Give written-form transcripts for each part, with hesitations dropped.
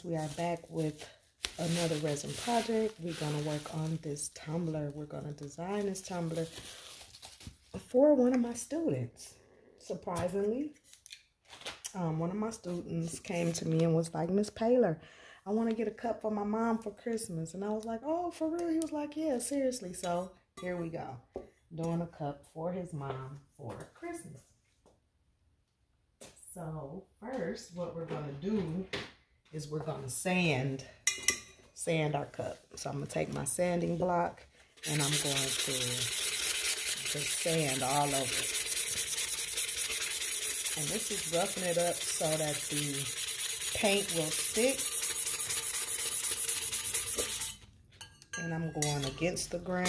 We are back with another resin project. We're going to work on this tumbler. We're going to design this tumbler for one of my students. Surprisingly, one of my students came to me and was like, Miss Paylor, I want to get a cup for my mom for Christmas. And I was like, oh, for real? He was like, yeah, seriously. So here we go, doing a cup for his mom for Christmas. So first, what we're going to do is we're going to sand our cup. So I'm going to take my sanding block and I'm going to just sand all over it. And this is roughing it up so that the paint will stick. And I'm going against the grain.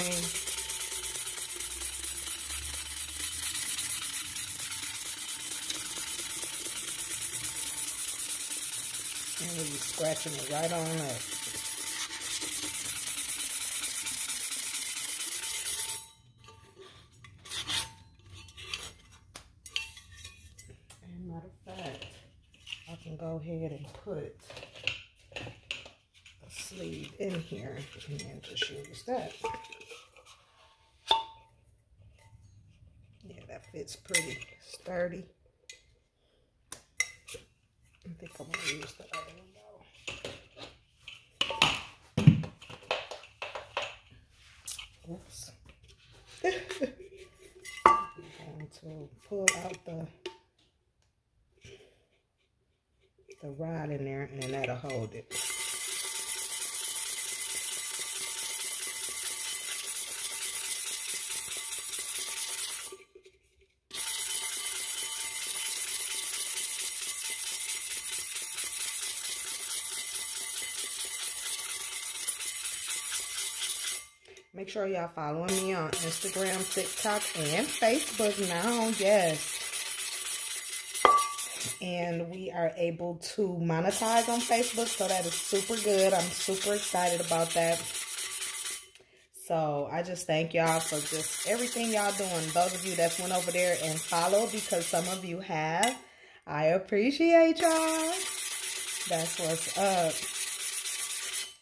And we'll be scratching it right on up. And matter of fact, I can go ahead and put a sleeve in here and just use that. Yeah, that fits pretty sturdy. I think I'm going to use the other one though. Oops. I'm going to pull out the rod in there, and then that'll hold it. Make sure y'all following me on Instagram, TikTok, and Facebook now. Yes. And we are able to monetize on Facebook, so that is super good. I'm super excited about that. So I just thank y'all for just everything y'all doing. Those of you that went over there and followed, because some of you have, I appreciate y'all. That's what's up.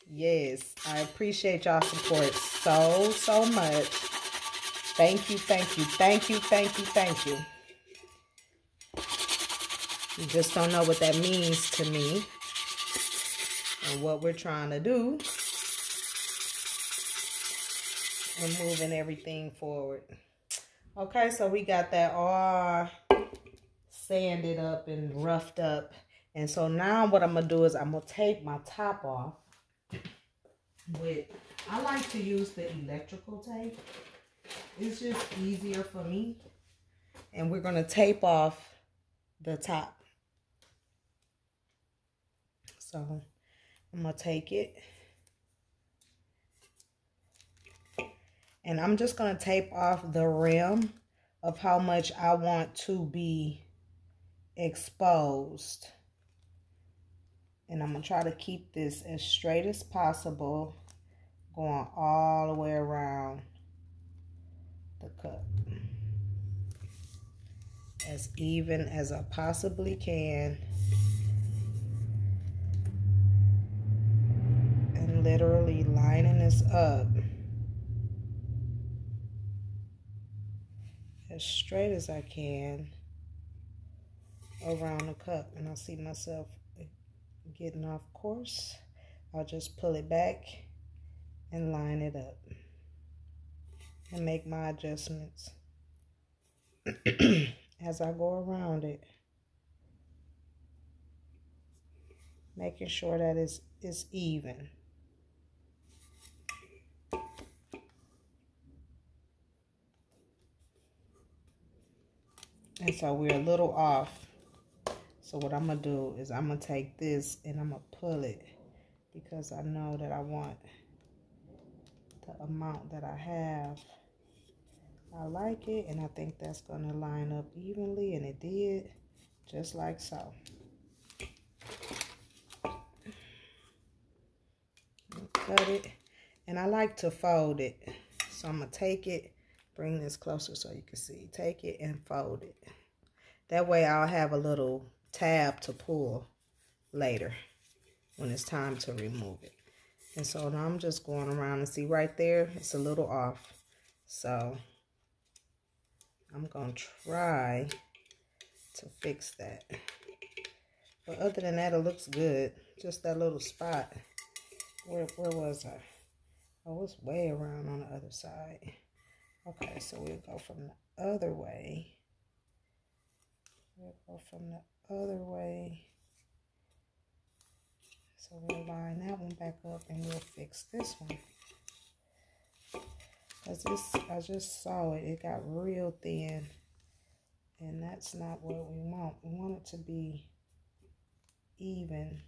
Yes, I appreciate y'all support so much. Thank you, thank you, thank you, thank you, thank you. You just don't know what that means to me and what we're trying to do and moving everything forward. Okay, so we got that all sanded up and roughed up. And so now what I'm going to do is I'm going to take my top off with, I like to use the electrical tape. It's just easier for me. And we're going to tape off the top. So I'm going to take it. And I'm just going to tape off the rim of how much I want to be exposed. And I'm going to try to keep this as straight as possible, going all the way around the cup. As even as I possibly can. And literally lining this up as straight as I can around the cup. And I see myself getting off course. I'll just pull it back and line it up and make my adjustments as I go around it, making sure that it's even. And so we're a little off. So what I'm going to do is I'm going to take this and I'm going to pull it, because I know that I want the amount that I have. I like it, and I think that's going to line up evenly, and it did, just like so. Cut it. And I like to fold it. So I'm going to take it, bring this closer so you can see. Take it and fold it. That way I'll have a little tab to pull later when it's time to remove it. And so now I'm just going around and see right there, it's a little off. So I'm going to try to fix that. But other than that, it looks good. Just that little spot. Where was I? Oh, it's way around on the other side. Okay, so we'll go from the other way. We'll go from the other way. So we'll line that one back up and we'll fix this one. Because this, I just saw it. It got real thin. And that's not what we want. We want it to be even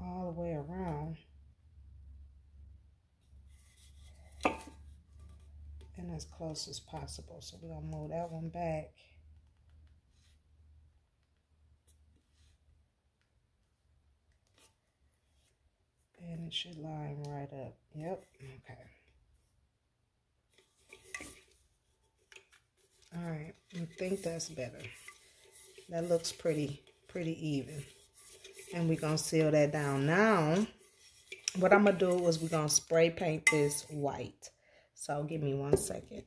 all the way around. And as close as possible. So we're going to move that one back. And it should line right up. Yep. Okay. All right. I think that's better. That looks pretty even. And we're going to seal that down. Now, what I'm going to do is we're going to spray paint this white. So give me 1 second.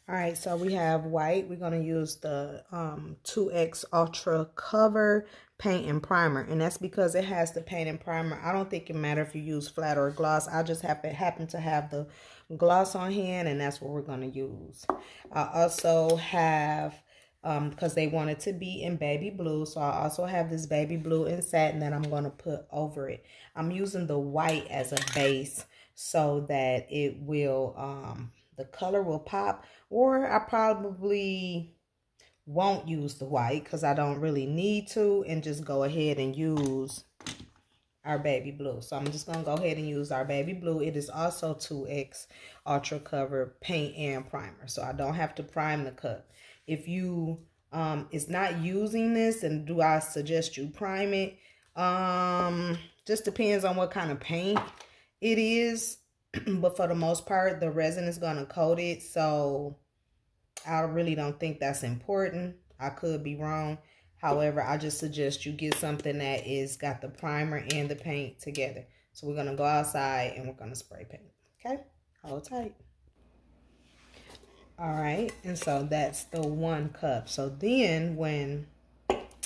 All right, so we have white. We're going to use the 2X Ultra Cover Paint and Primer. And that's because it has the paint and primer. I don't think it matters if you use flat or gloss. I just happen to have the gloss on hand, and that's what we're going to use. I also have, because they want it to be in baby blue, so I also have this baby blue in satin that I'm going to put over it. I'm using the white as a base so that it will, the color will pop. Or I probably won't use the white because I don't really need to, and just go ahead and use our baby blue. So I'm just going to go ahead and use our baby blue. It is also 2X Ultra Cover Paint and Primer. So I don't have to prime the cup. If you is not using this, and do I suggest you prime it? Just depends on what kind of paint it is. But for the most part, the resin is going to coat it. So I really don't think that's important. I could be wrong. However, I just suggest you get something that is got the primer and the paint together. So we're going to go outside and we're going to spray paint. Okay? Hold tight. All right. And so that's the 1 cup. So then when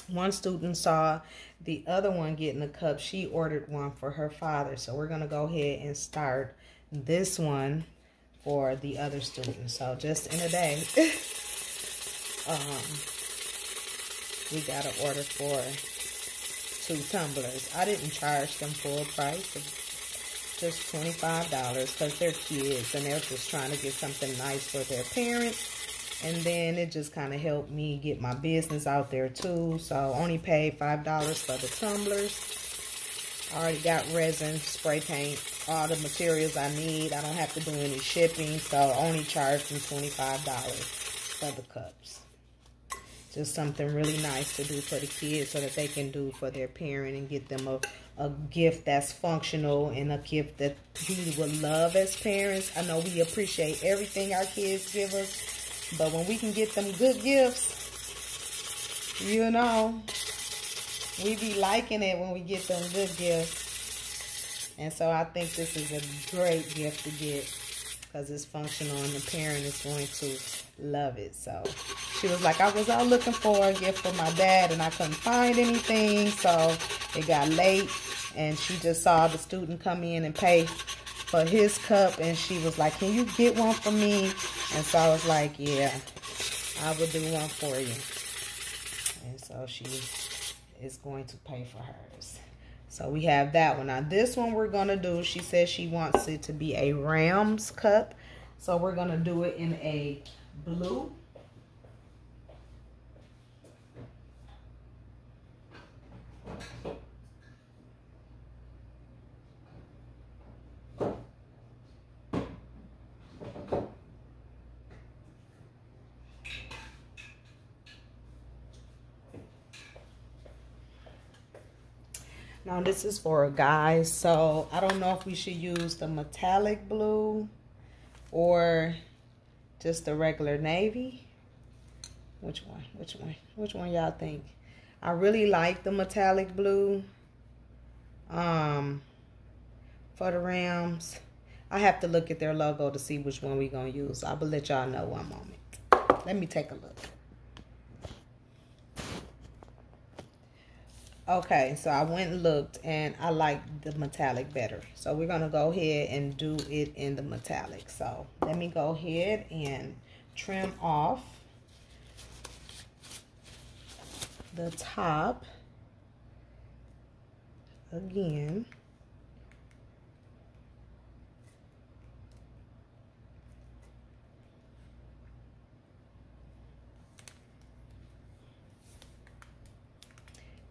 one student saw the other one getting a cup, she ordered one for her father. So we're going to go ahead and start this one for the other student. So just in a day, we got an order for 2 tumblers. I didn't charge them full price of just $25 because they're kids and they're just trying to get something nice for their parents. And then it just kind of helped me get my business out there too. So only paid $5 for the tumblers. I already got resin, spray paint, all the materials I need. I don't have to do any shipping, so I only charged them $25 for the cups. Just something really nice to do for the kids so that they can do for their parent and get them a gift that's functional and a gift that we would love as parents. I know we appreciate everything our kids give us, but when we can get them good gifts, you know, we be liking it when we get them good gifts. And so I think this is a great gift to get because it's functional and the parent is going to love it. So she was like, I was out looking for a gift for my dad and I couldn't find anything. So it got late and she just saw the student come in and pay for his cup. And she was like, can you get one for me? And so I was like, yeah, I will do one for you. And so she is going to pay for hers. So we have that one. Now this one we're going to do, she says she wants it to be a Rams cup. So we're going to do it in a blue. Now this is for guys, so I don't know if we should use the metallic blue or just the regular navy. Which one y'all think? I really like the metallic blue for the Rams. I have to look at their logo to see which one we're gonna use. I will let y'all know one moment. Let me take a look. Okay, so I went and looked and I like the metallic better. So we're gonna go ahead and do it in the metallic. So let me go ahead and trim off the top again.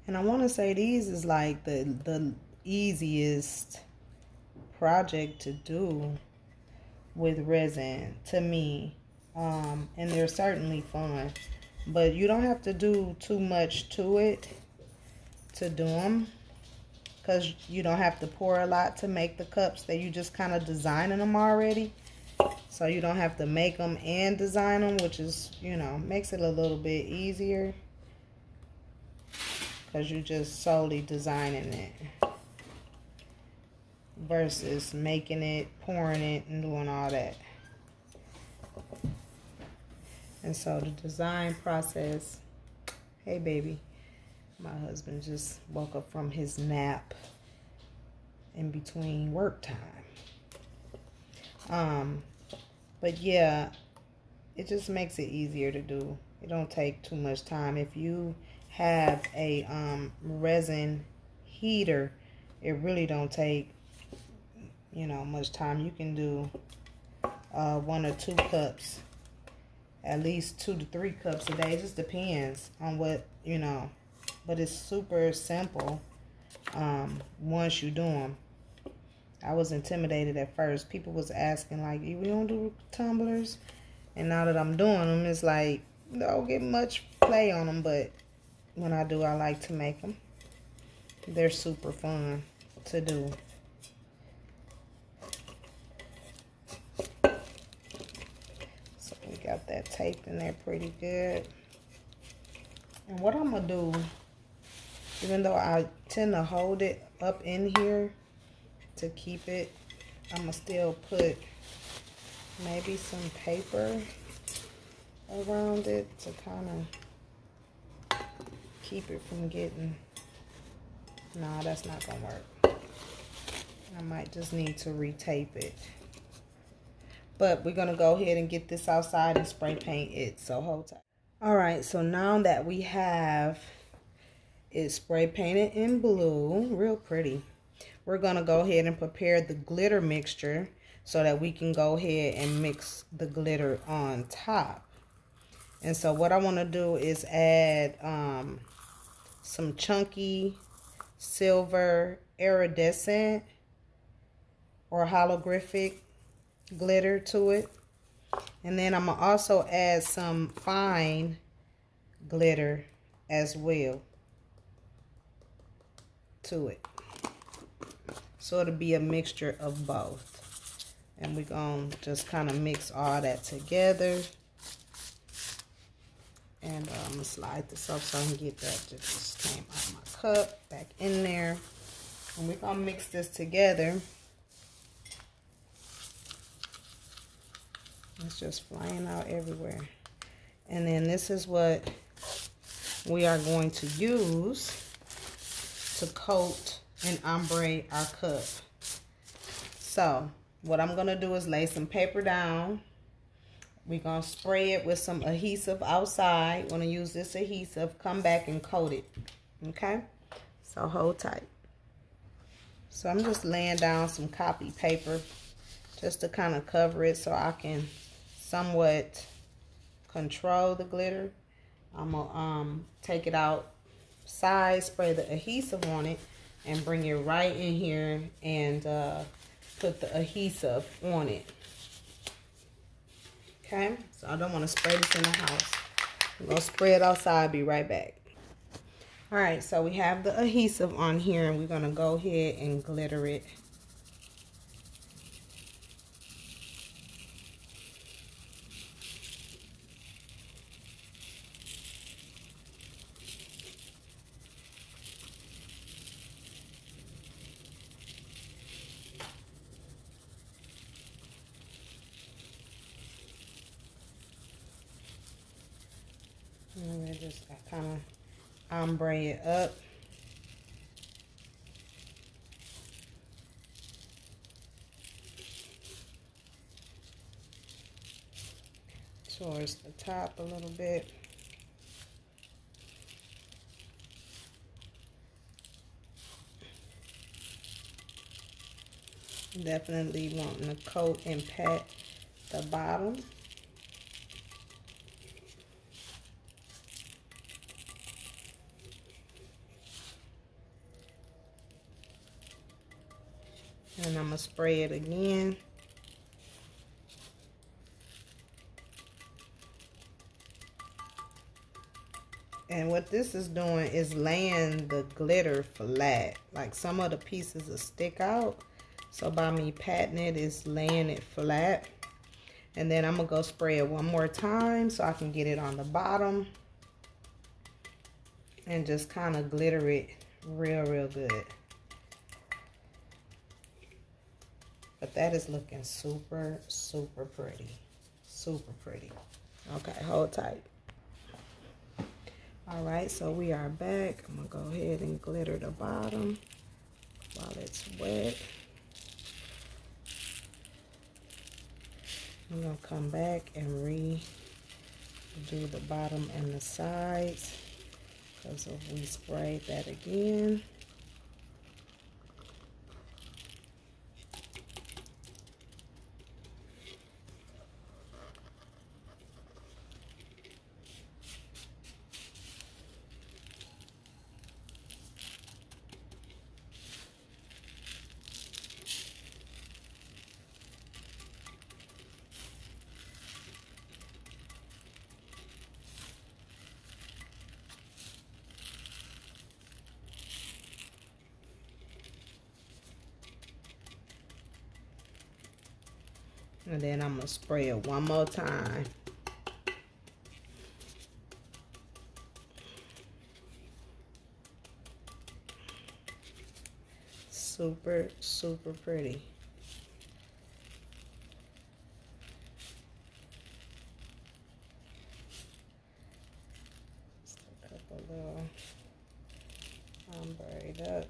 And I want to say these is like the easiest project to do with resin to me. And they're certainly fun. But you don't have to do too much to it to do them. Because you don't have to pour a lot to make the cups. That you just kind of designing them already. So you don't have to make them and design them. Which is, you know, makes it a little bit easier. Because you're just solely designing it versus making it, pouring it, and doing all that. And so the design process, hey baby, my husband just woke up from his nap in between work time. But yeah, it just makes it easier to do. It don't take too much time. If you have a resin heater, it really don't take, you know, much time. You can do 1 or 2 cups, at least 2 to 3 cups a day. It just depends on what, you know, but it's super simple once you do them. I was intimidated at first. People was asking like, we don't do tumblers, and now that I'm doing them, it's like don't get much play on them, but when I do, I like to make them. They're super fun to do. So we got that taped in there pretty good. And what I'm going to do, even though I tend to hold it up in here to keep it, I'm going to still put maybe some paper around it to kind of keep it from getting, nah, that's not gonna work. I might just need to retape it. But we're gonna go ahead and get this outside and spray paint it, so hold tight. All right, so now that we have it spray painted in blue, real pretty, we're gonna go ahead and prepare the glitter mixture so that we can go ahead and mix the glitter on top. And so what I want to do is add some chunky silver iridescent or holographic glitter to it. And then I'm going to also add some fine glitter as well to it. So it'll be a mixture of both. And we're going to just kind of mix all that together. And I'm going to slide this up so I can get that that just came out of my cup back in there. And we're going to mix this together. It's just flying out everywhere. And then this is what we are going to use to coat and ombre our cup. So what I'm going to do is lay some paper down. We're going to spray it with some adhesive outside. Want to use this adhesive. Come back and coat it. Okay? So hold tight. So I'm just laying down some copy paper just to kind of cover it so I can somewhat control the glitter. I'm going to take it outside, spray the adhesive on it, and bring it right in here and put the adhesive on it. Okay, so I don't want to spray this in the house. I'm going to spray it outside, be right back. All right, so we have the adhesive on here, and we're going to go ahead and glitter it. And I just kind of ombre it up. Towards the top a little bit. Definitely wanting to coat and pat the bottom. And I'm going to spray it again. And what this is doing is laying the glitter flat. Like some of the pieces will stick out. So by me patting it, it's laying it flat. And then I'm going to go spray it one more time so I can get it on the bottom. And just kind of glitter it real good. But that is looking super pretty. Super pretty. Okay, hold tight. All right, so we are back. I'm gonna go ahead and glitter the bottom while it's wet. I'm gonna come back and redo the bottom and the sides because if we sprayed that again. And then I'm going to spray it one more time. Super pretty. Just a couple little ombre up.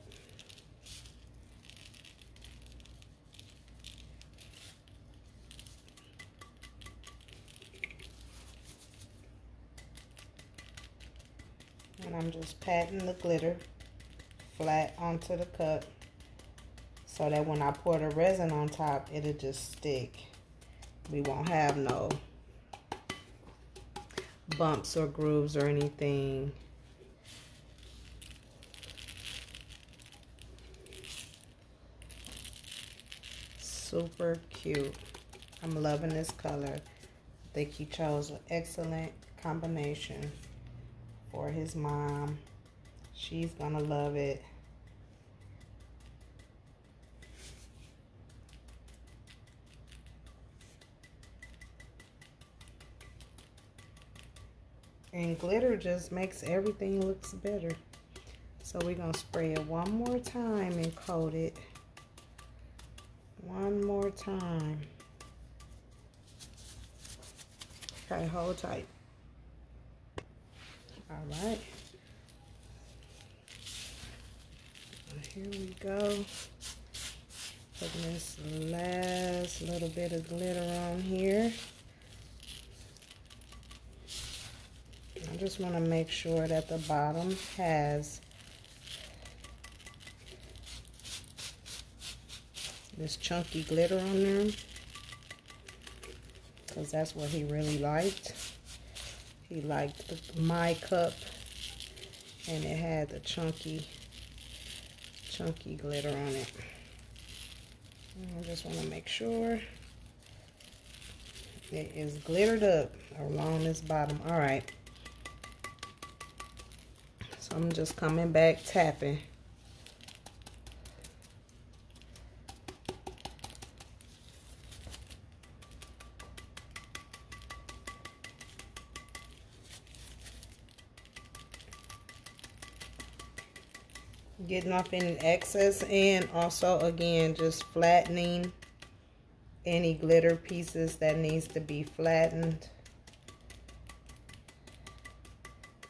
And I'm just patting the glitter flat onto the cup so that when I pour the resin on top, it'll just stick. We won't have no bumps or grooves or anything. Super cute. I'm loving this color. I think he chose an excellent combination for his mom. She's gonna love it. And glitter just makes everything looks better. So we're gonna spray it one more time and coat it. One more time. Okay, hold tight. All right. Here we go. Putting this last little bit of glitter on here. I just want to make sure that the bottom has this chunky glitter on there, because that's what he really liked. He liked my cup, and it had the chunky glitter on it. And I just want to make sure it is glittered up along this bottom. All right. So I'm just coming back, tapping. Getting off any excess, and also again just flattening any glitter pieces that needs to be flattened.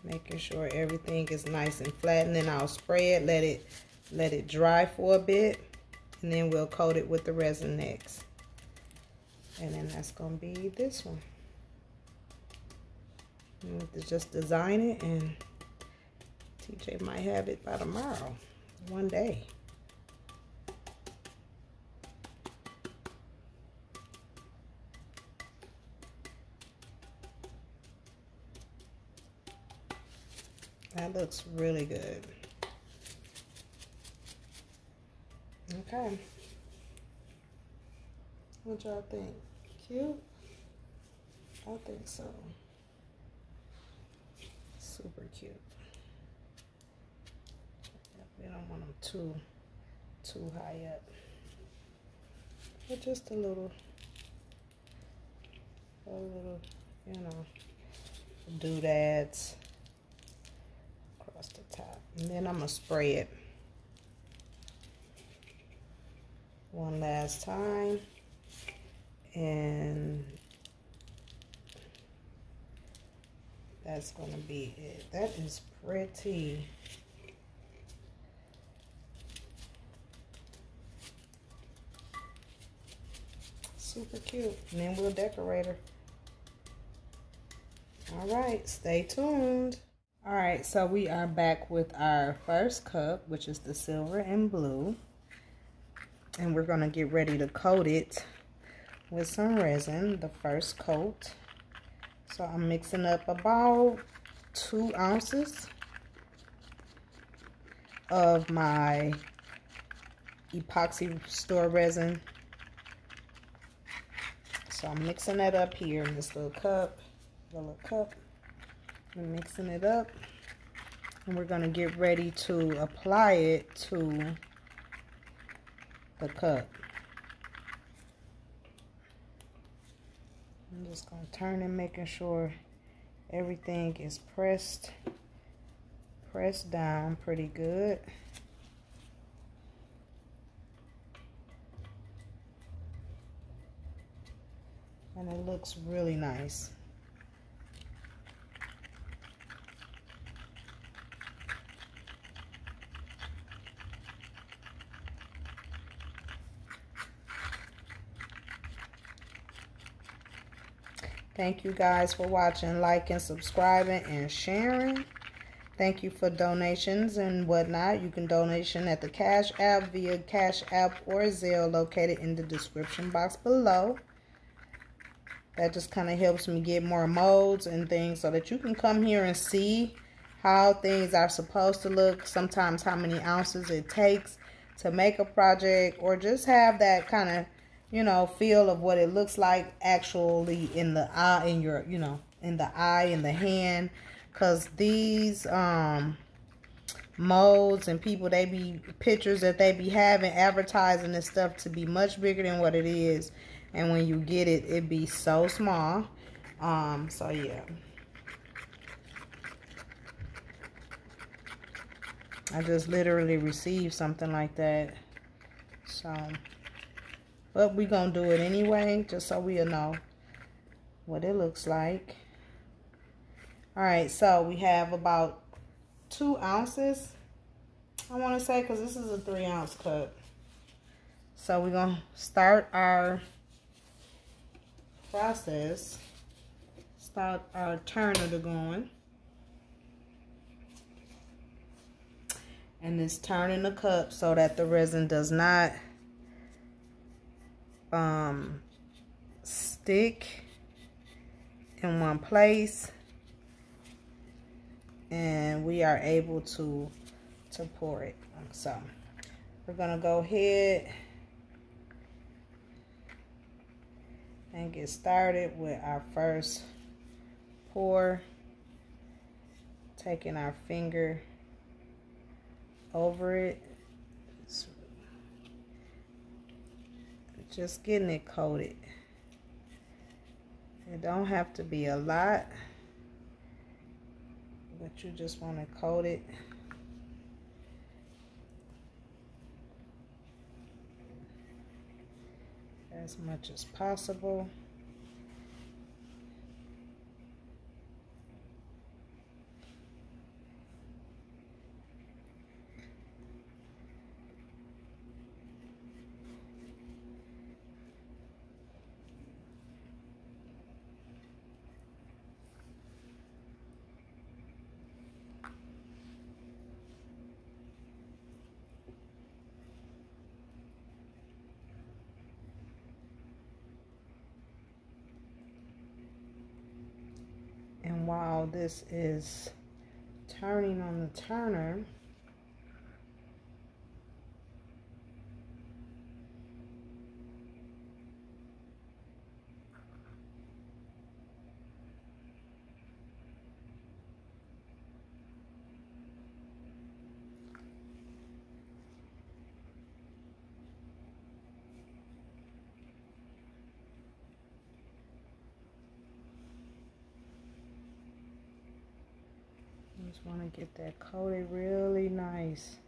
Making sure everything is nice and flat, and then I'll spray it, let it dry for a bit, and then we'll coat it with the resin next. And then that's gonna be this one. And just design it, and TJ might have it by tomorrow, one day. That looks really good. Okay. What y'all think? Cute? I think so. Super cute. We don't want them too high up. But just a little, you know, doodads across the top. And then I'm gonna spray it one last time. And that's gonna be it. That is pretty. Super cute. And then we'll decorate her. All right, stay tuned. All right, so we are back with our first cup, which is the silver and blue. And we're gonna get ready to coat it with some resin, the first coat. So I'm mixing up about 2 ounces of my epoxy store resin. So I'm mixing that up here in this little cup. I'm mixing it up, and we're gonna get ready to apply it to the cup. I'm just gonna turn and making sure everything is pressed down pretty good. And it looks really nice. Thank you guys for watching, liking, subscribing, and sharing. Thank you for donations and whatnot. You can donation at the Cash App via Cash App or Zelle located in the description box below. That just kind of helps me get more molds and things so that you can come here and see how things are supposed to look. Sometimes how many ounces it takes to make a project, or just have that kind of, you know, feel of what it looks like actually in the eye, in your, you know, in the eye, in the hand. Because these molds and people, they be pictures that they be having advertising this stuff to be much bigger than what it is. And when you get it, it be so small. So yeah. I just literally received something like that. So, but we gonna do it anyway, just so we'll know what it looks like. All right, so we have about 2 ounces, I want to say, because this is a 3-ounce cup. So we're gonna start our process, start our turner to going. And it's turning the cup so that the resin does not stick in one place, and we are able to pour it. So we're gonna go ahead and get started with our first pour, taking our finger over it. Just getting it coated. It don't have to be a lot, but you just want to coat it. As much as possible. And while this is turning on the turner, just want to get that coated really nice.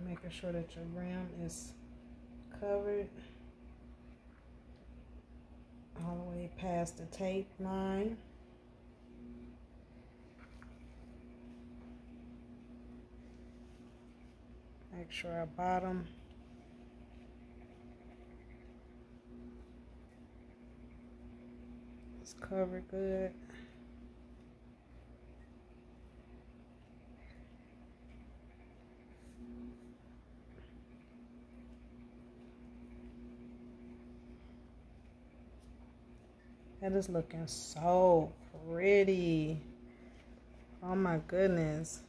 Making sure that your rim is covered all the way past the tape line. Make sure our bottom is covered good. That is looking so pretty. Oh my goodness.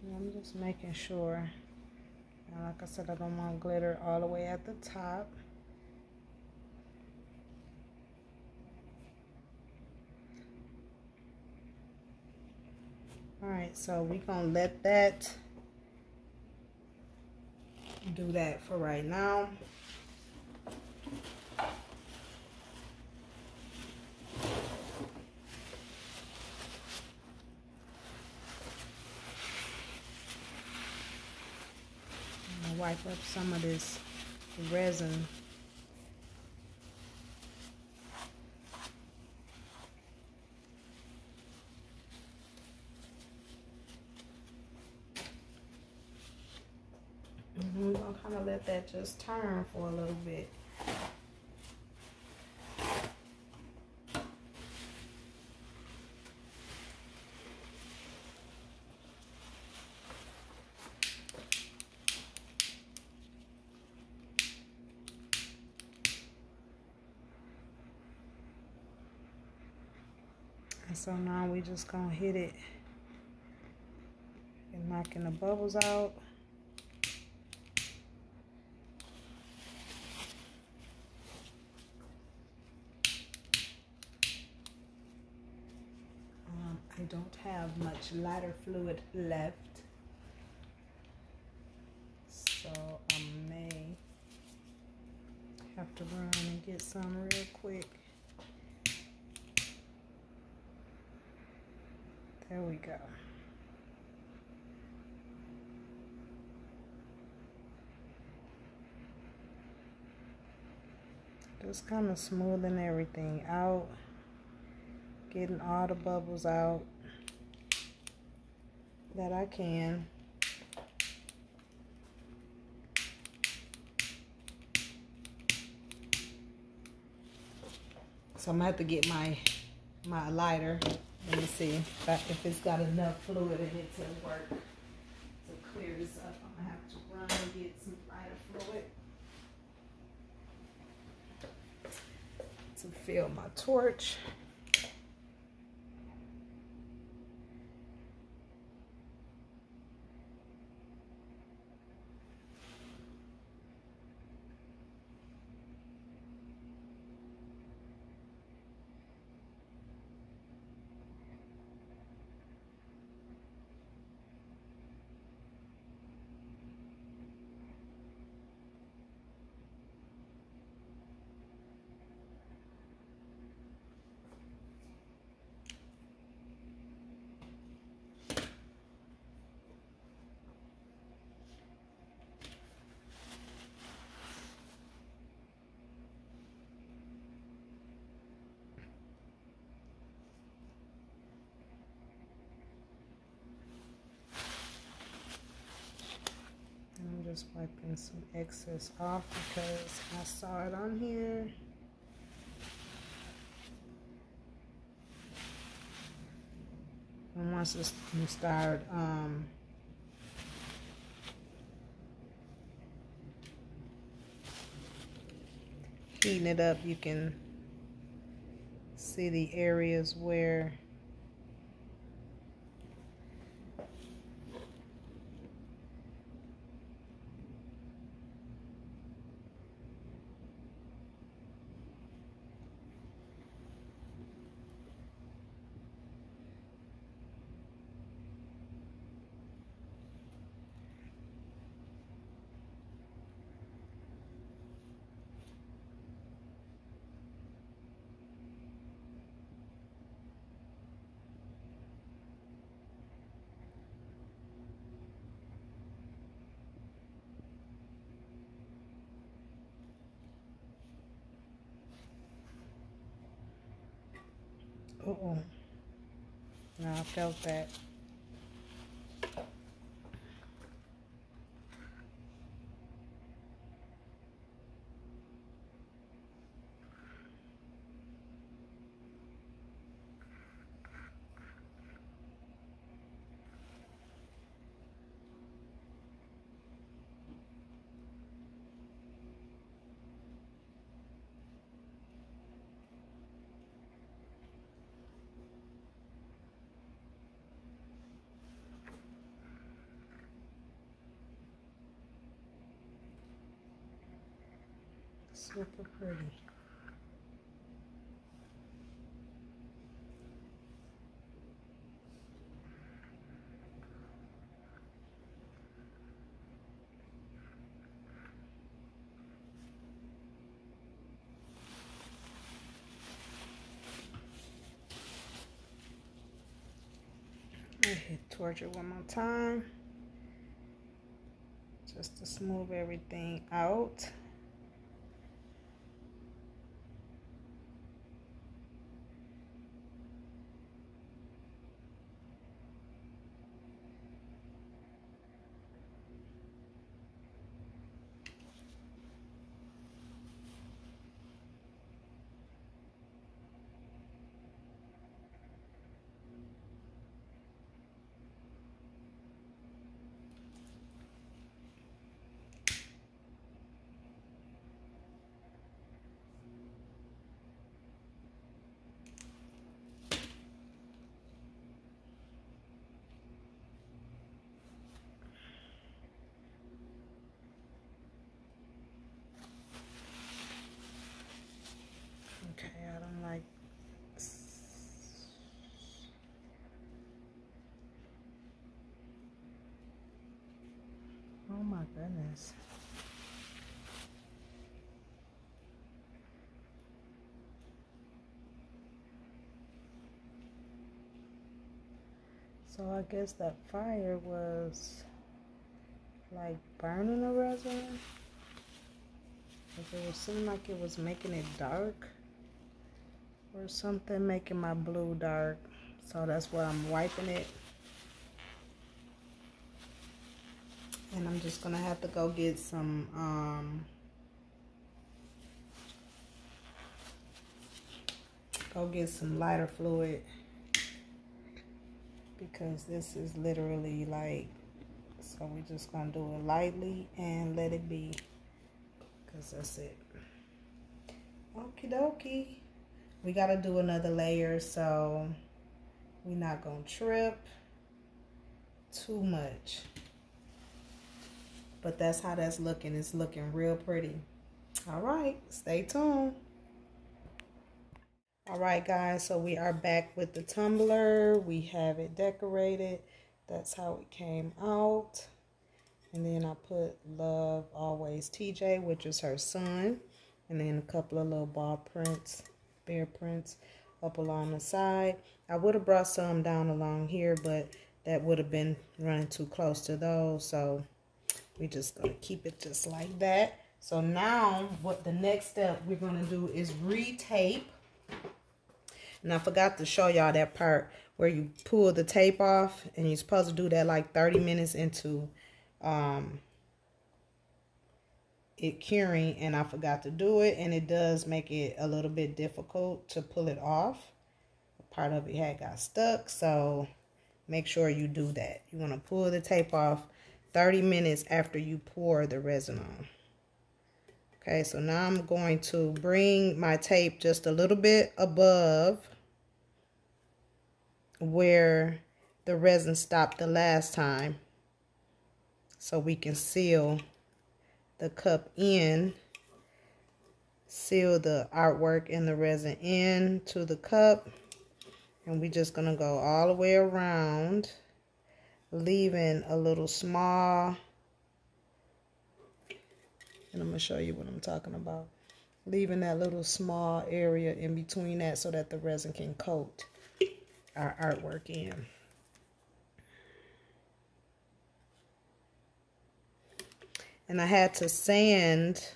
I'm just making sure. And like I said, I don't want glitter all the way at the top. Alright, so we're gonna let that do that for right now. I'm gonna wipe up some of this resin. We're going to kind of let that just turn for a little bit. And so now we just going to hit it and knocking the bubbles out. I don't have much lighter fluid left, so I may have to run and get some real quick. There we go. Just kind of smoothing everything out. Getting all the bubbles out. that I can. So I'm gonna have to get my lighter. Let me see if it's got enough fluid in it to work to clear this up. I'm gonna have to run and get some lighter fluid to fill my torch. I'm just wiping some excess off because I saw it on here. And once you start heating it up, you can see the areas where now I felt that. Super pretty. I hit torch it one more time just to smooth everything out. Okay, I don't like. Oh my goodness. So I guess that fire was like burning the resin. It seemed like it was making it dark or something, making my blue dark. So that's why I'm wiping it. And I'm just gonna have to go get some lighter fluid, because this is literally like, so we're just gonna do it lightly and let it be, because that's it. Okie dokie. We gotta do another layer, so we're not gonna trip too much. But that's how that's looking. It's looking real pretty. All right, stay tuned. All right, guys, so we are back with the tumbler. We have it decorated. That's how it came out. And then I put Love Always TJ, which is her son. And then a couple of little ball prints, bear prints up along the side. I would have brought some down along here, but that would have been running too close to those. So we're just going to keep it just like that. So now what the next step we're going to do is re-tape. And I forgot to show y'all that part where you pull the tape off, and you're supposed to do that like 30 minutes into it curing, and I forgot to do it, and it does make it a little bit difficult to pull it off. Part of it had got stuck, so make sure you do that. You want to pull the tape off 30 minutes after you pour the resin on. Okay, so now I'm going to bring my tape just a little bit above where the resin stopped the last time, so we can seal the cup in, seal the artwork and the resin in to the cup. And we're just gonna go all the way around, leaving a little small, and I'm gonna show you what I'm talking about, leaving that little small area in between that so that the resin can coat our artwork in. And I had to sand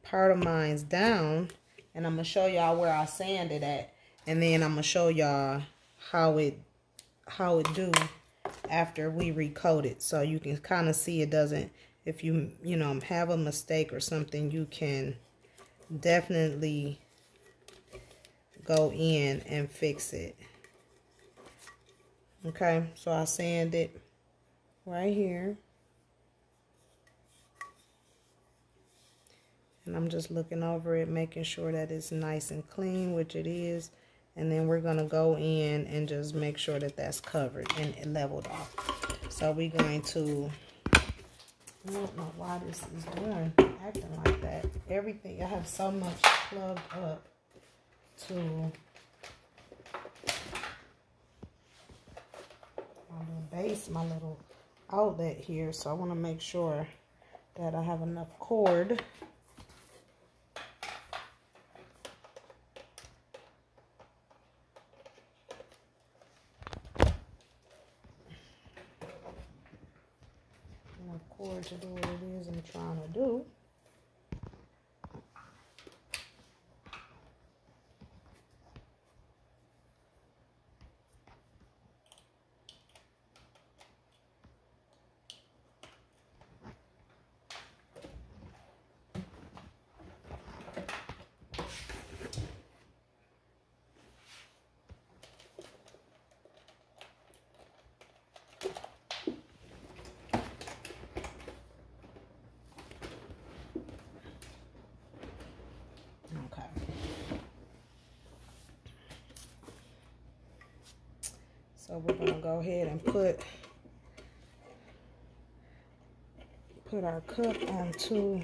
part of mine's down, and I'm gonna show y'all where I sanded at, and then I'm gonna show y'all how it do after we recoat it, so you can kind of see it doesn't, if you have a mistake or something, you can definitely go in and fix it. Okay, so I sanded right here. And I'm just looking over it, making sure that it's nice and clean, which it is. And then we're going to go in and just make sure that that's covered and leveled off. So we're going to, I don't know why this is acting like that. Everything, I have so much plugged up to my little base, my little outlet here. So I want to make sure that I have enough cord. To do what it is I'm trying to do. So we're going to go ahead and put our cup onto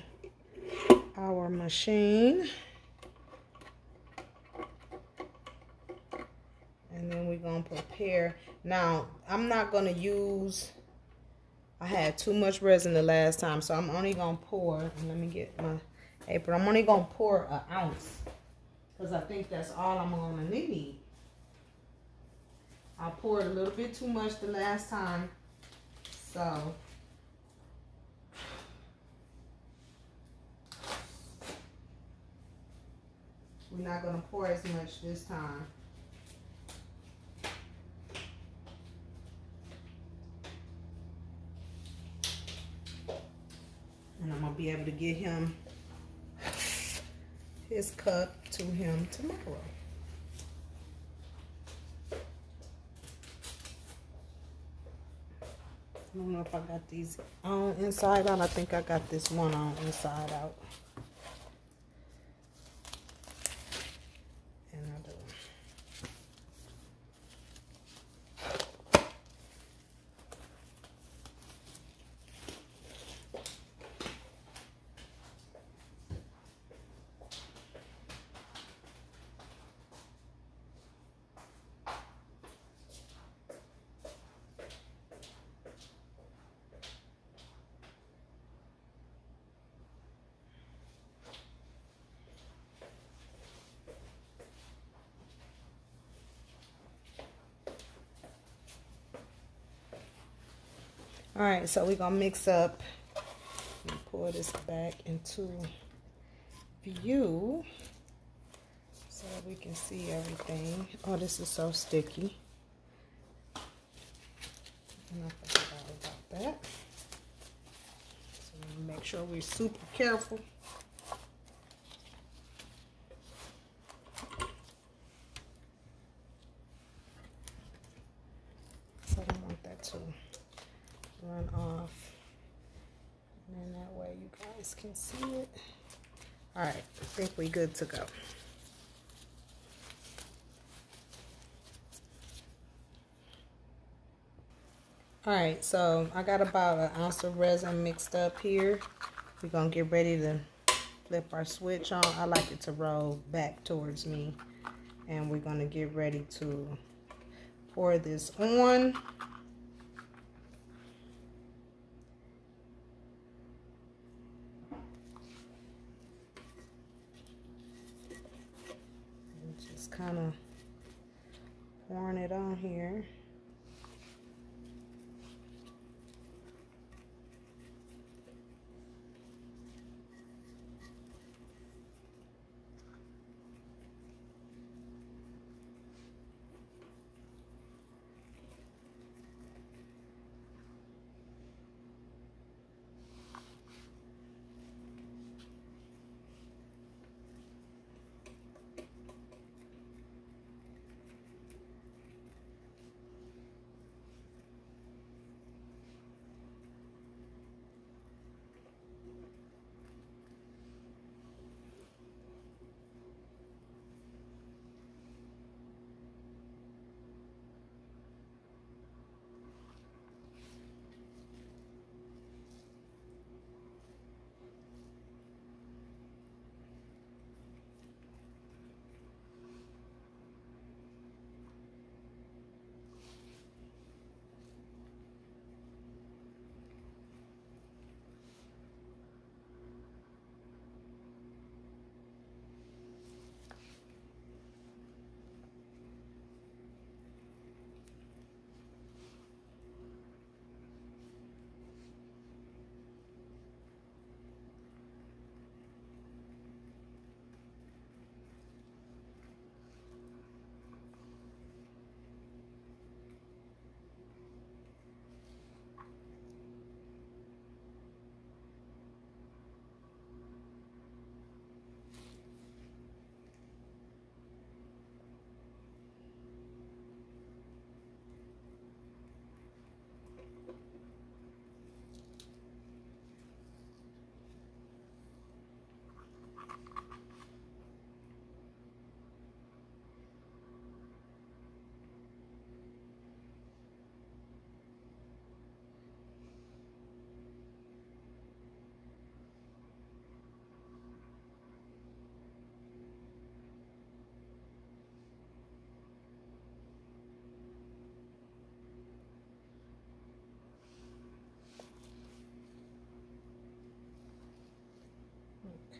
our machine. And then we're going to prepare. Now, I'm not going to use, I had too much resin the last time, so I'm only going to pour, let me get my apron. I'm only going to pour an ounce, because I think that's all I'm going to need. I poured a little bit too much the last time, so we're not going to pour as much this time. be able to get him his cup to him tomorrow. I don't know if I got these on inside out. I think I got this one on inside out. And I do. All right, so we're gonna mix up and pour this back into view so that we can see everything. Oh, this is so sticky. And I forgot about that. So we make sure we're super careful. So I don't want that to run off, and then that way you guys can see it. All right, I think we're good to go. All right, so I got about an ounce of resin mixed up here. We're gonna get ready to flip our switch on. I like it to roll back towards me, and we're gonna get ready to pour this on. Just kind of pouring it on here.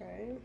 Okay.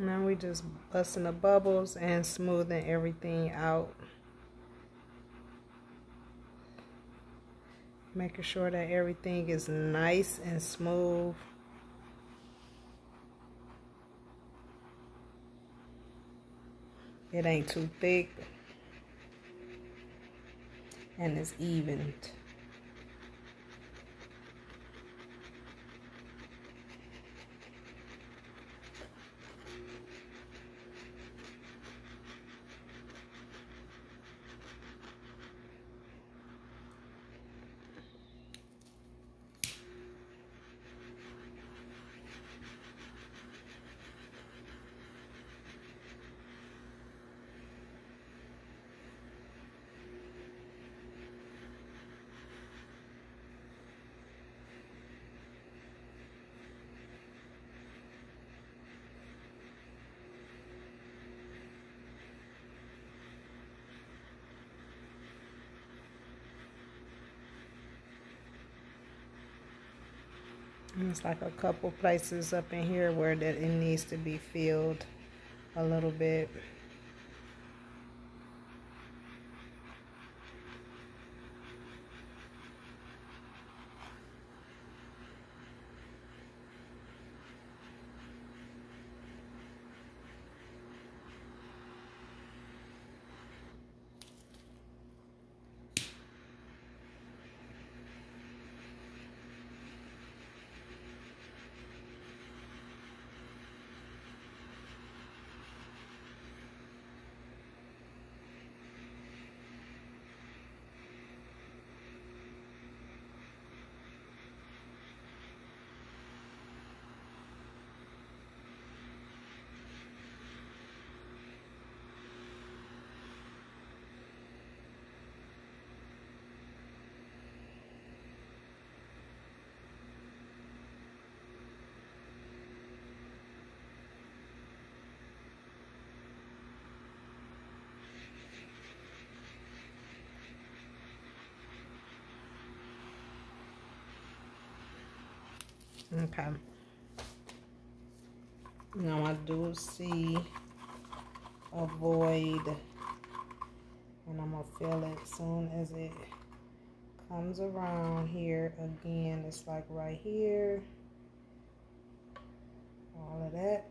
Now we just busting the bubbles and smoothing everything out. Making sure that everything is nice and smooth. It ain't too thick. And it's evened. And it's like a couple places up in here where that it needs to be filled a little bit. Okay. Now I do see a void, and I'm gonna fill it soon as it comes around here. Again, it's like right here, all of that.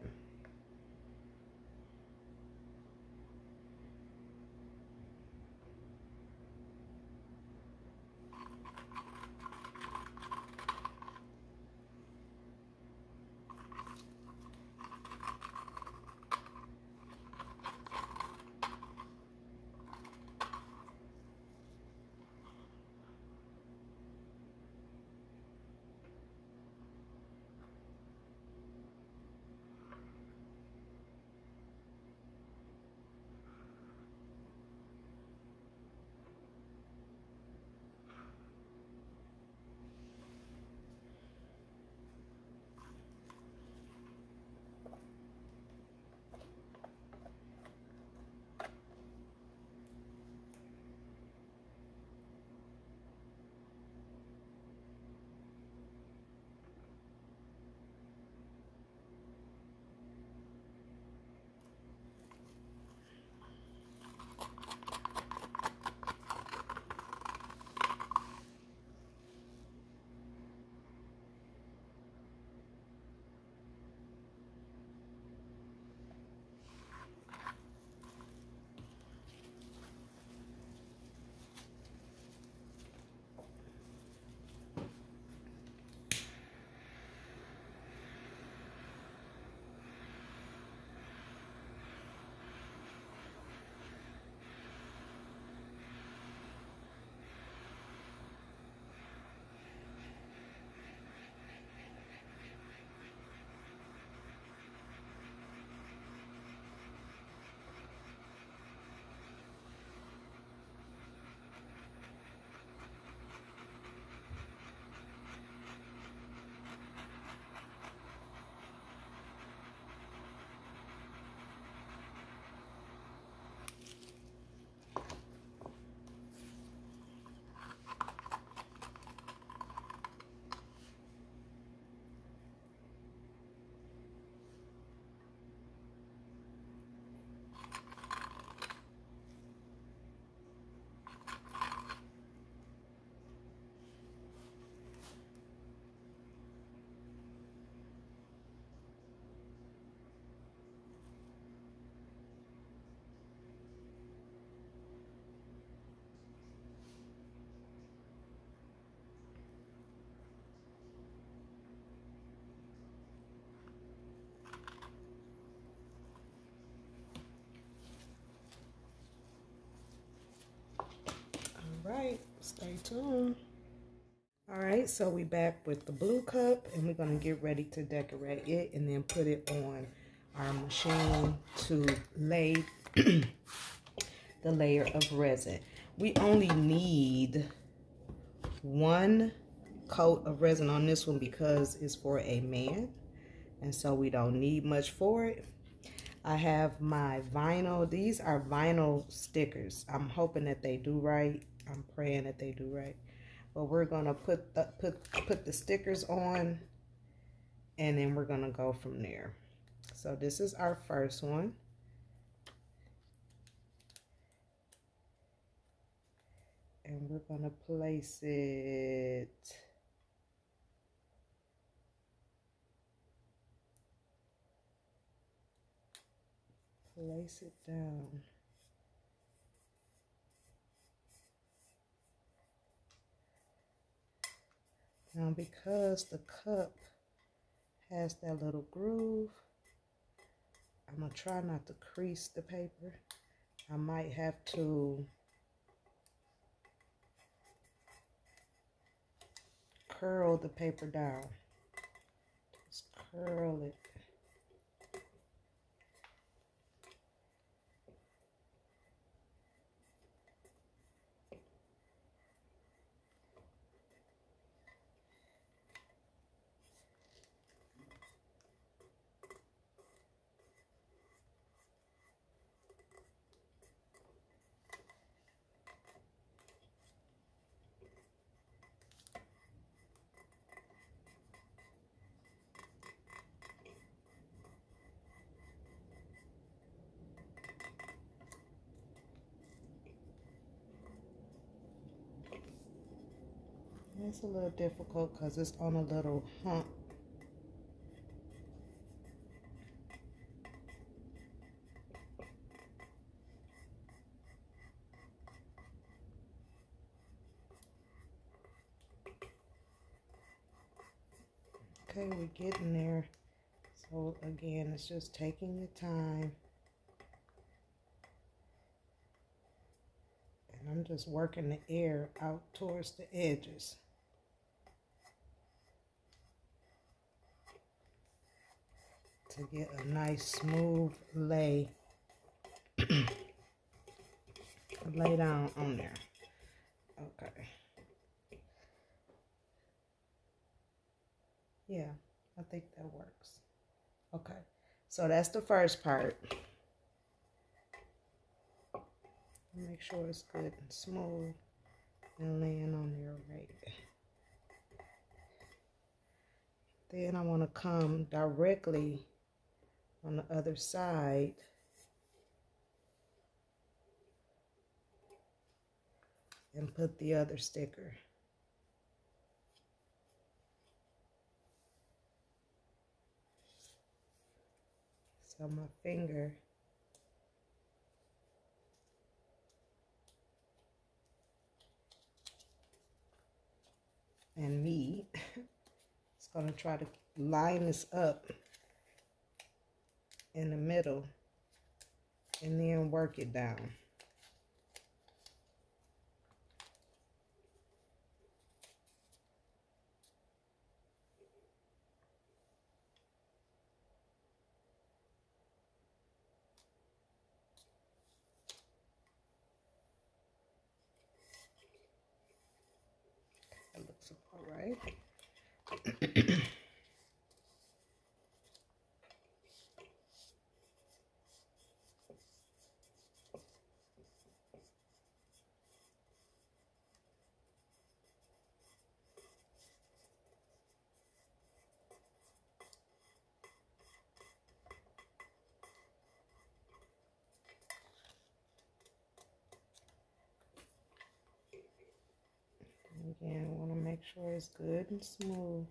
right, stay tuned. All right, so we back with the blue cup, and we're gonna get ready to decorate it and then put it on our machine to lay the layer of resin. We only need one coat of resin on this one because it's for a man, and so we don't need much for it. I have my vinyl. These are vinyl stickers. I'm hoping that they do right. I'm praying that they do right. But we're gonna put the stickers on, and then we're gonna go from there. So this is our first one. And we're gonna place it down. Now, because the cup has that little groove, I'm gonna try not to crease the paper. I might have to curl the paper down. Just curl it. It's a little difficult because it's on a little hump. Okay, we're getting there. So again, it's just taking your time. And I'm just working the air out towards the edges. To get a nice smooth lay down on there. Okay. Yeah, I think that works. Okay, so that's the first part. Make sure it's good and smooth and laying on there right. Then I want to come directly on the other side and put the other sticker. So my finger and me is going to try to line this up in the middle and then work it down. That looks all right. Again, I want to make sure it's good and smooth.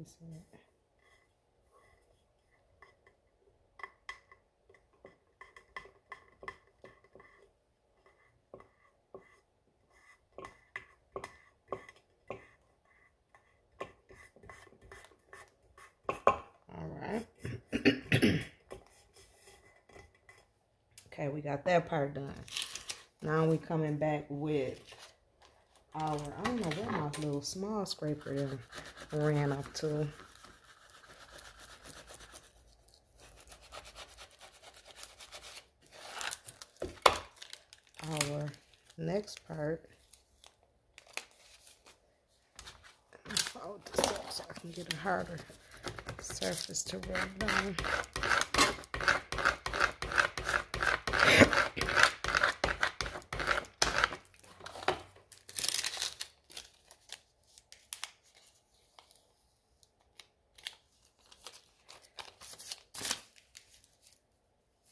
piece in it. Okay, we got that part done. Now we coming back with our, I don't know where my little small scraper then ran up to. Our next part. Let me fold this up so I can get a harder surface to rub down.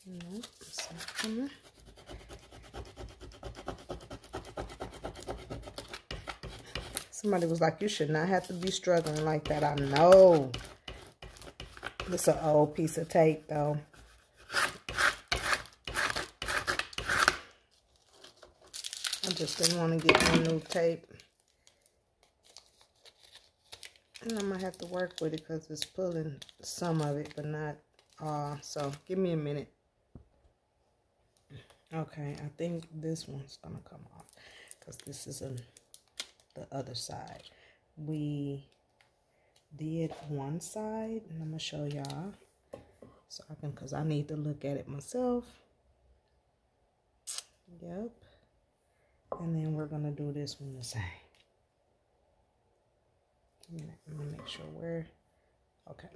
Nope, it's not coming. Somebody was like, you should not have to be struggling like that. I know. This is an old piece of tape, though. I just didn't want to get my new tape. And I'm going to have to work with it because it's pulling some of it, but not all. So, give me a minute. Okay, I think this one's going to come off because this is the other side. We did one side, and I'm going to show y'all. So I can, because I need to look at it myself. Yep. And then we're going to do this one the same. I'm going to make sure we're, okay.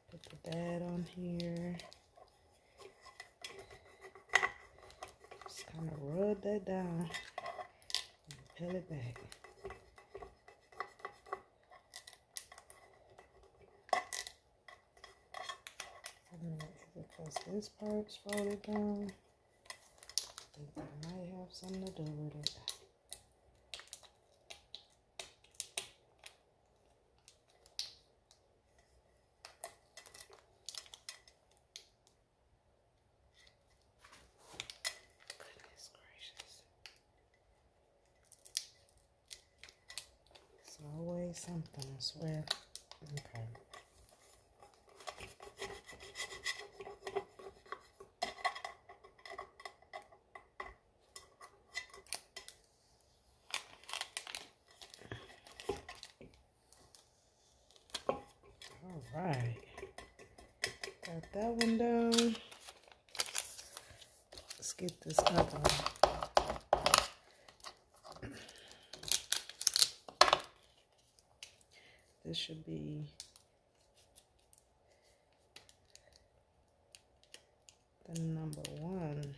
Put the dad on here. Just kind of rub that down and peel it back. Because this part's folded down, I think that might have something to do with it. Goodness gracious. It's always something, I swear. Okay. Alright, got that one down. Let's get this other one. This should be the number one.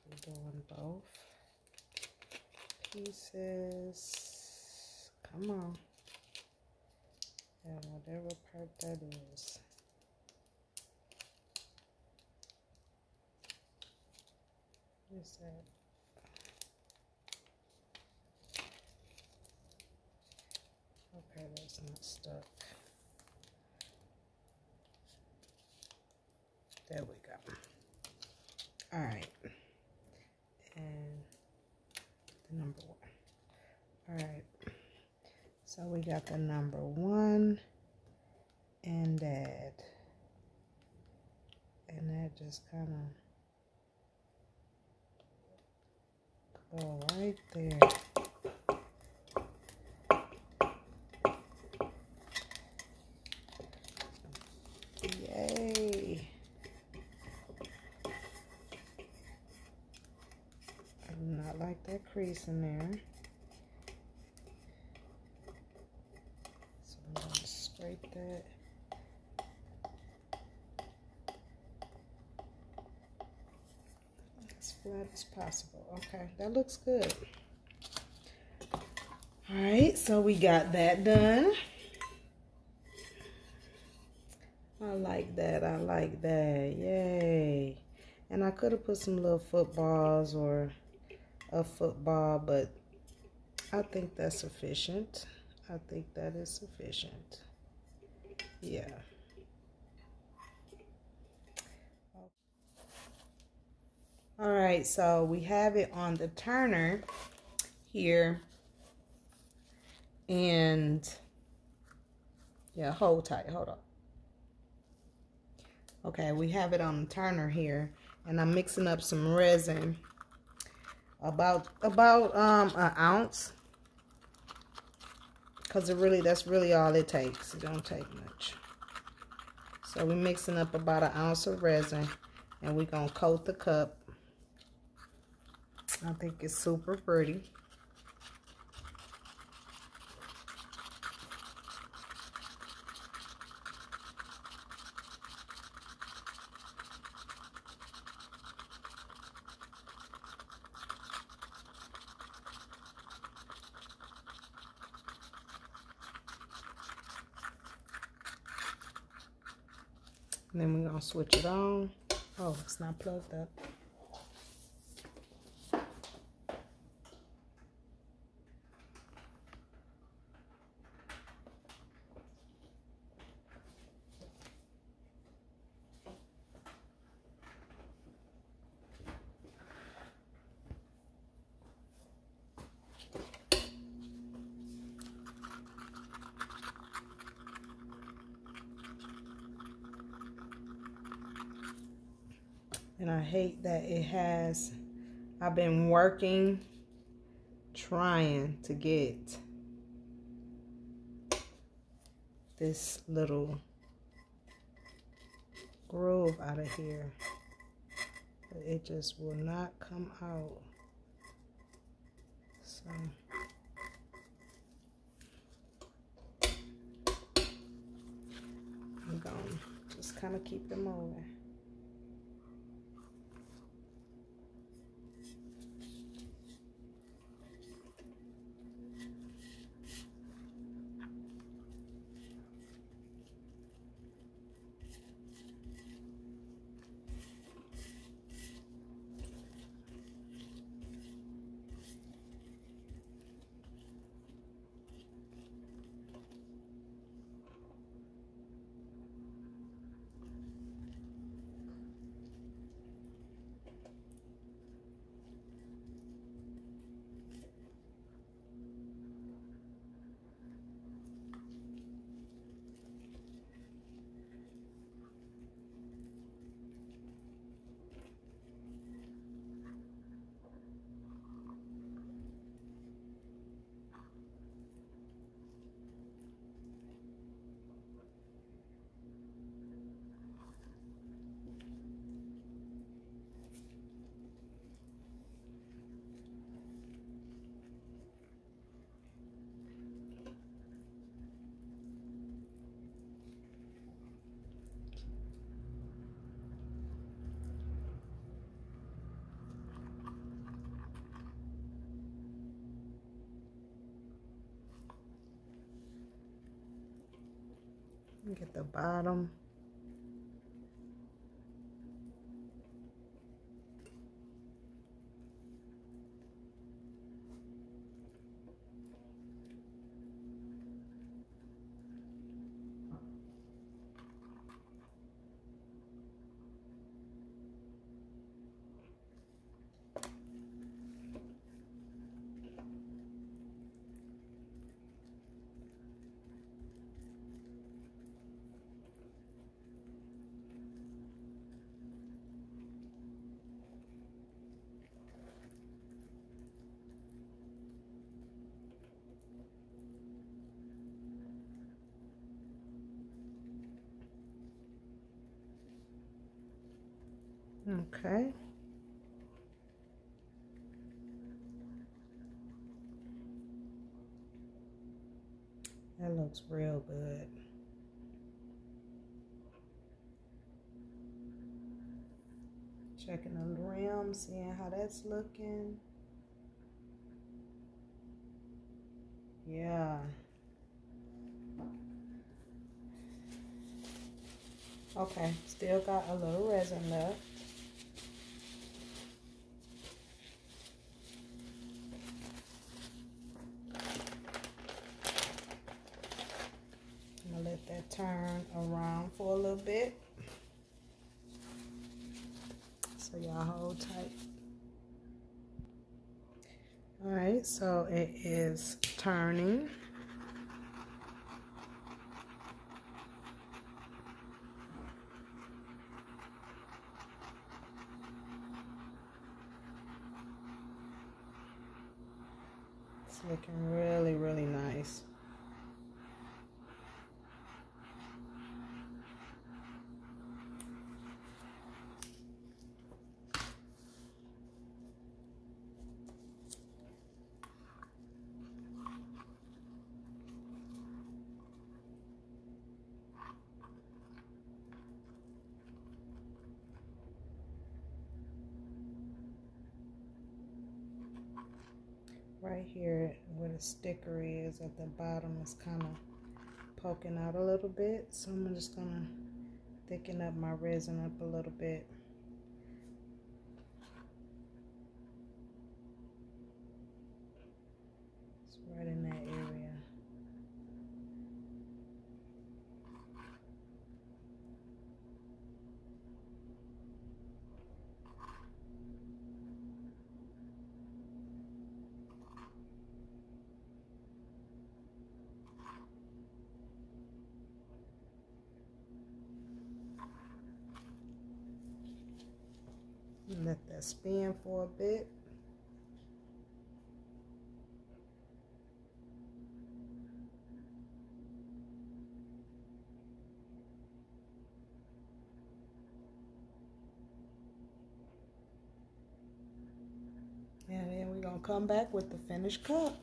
We're doing both pieces. Come on. And whatever part that is. What is that? Okay, that's not stuck. There we go. All right. And the number one. All right. So we got the number one and that. And that just kind of go right there. Yay. I do not like that crease in there. So I'm going to scrape that. As flat as possible. Okay, that looks good. All right, so we got that done. I like that. I like that. Yay. And I could have put some little footballs or a football, but I think that's sufficient. I think that is sufficient. Yeah. All right, so we have it on the turner here. And yeah, hold tight, hold on. Okay, we have it on the turner here, and I'm mixing up some resin, about an ounce, because that's really all it takes. It don't take much. So we're mixing up about an ounce of resin, and we're gonna coat the cup. I think it's super pretty. And then we're gonna switch it on. Oh, it's not plugged up. And I hate that it has, I've been working, trying to get this little groove out of here, but it just will not come out. So I'm gonna just kind of keep it moving. Get the bottom. Okay. That looks real good. Checking on the rim, seeing how that's looking. Yeah. Okay, still got a little resin left. I'm gonna let that turn around for a little bit. So y'all hold tight. All right, so it is turning. It's looking really, really nice. Right here where the sticker is at the bottom is kind of poking out a little bit, so I'm just gonna thicken up my resin up a little bit. It's right in that area. Let that spin for a bit. And then we're gonna come back with the finished cup.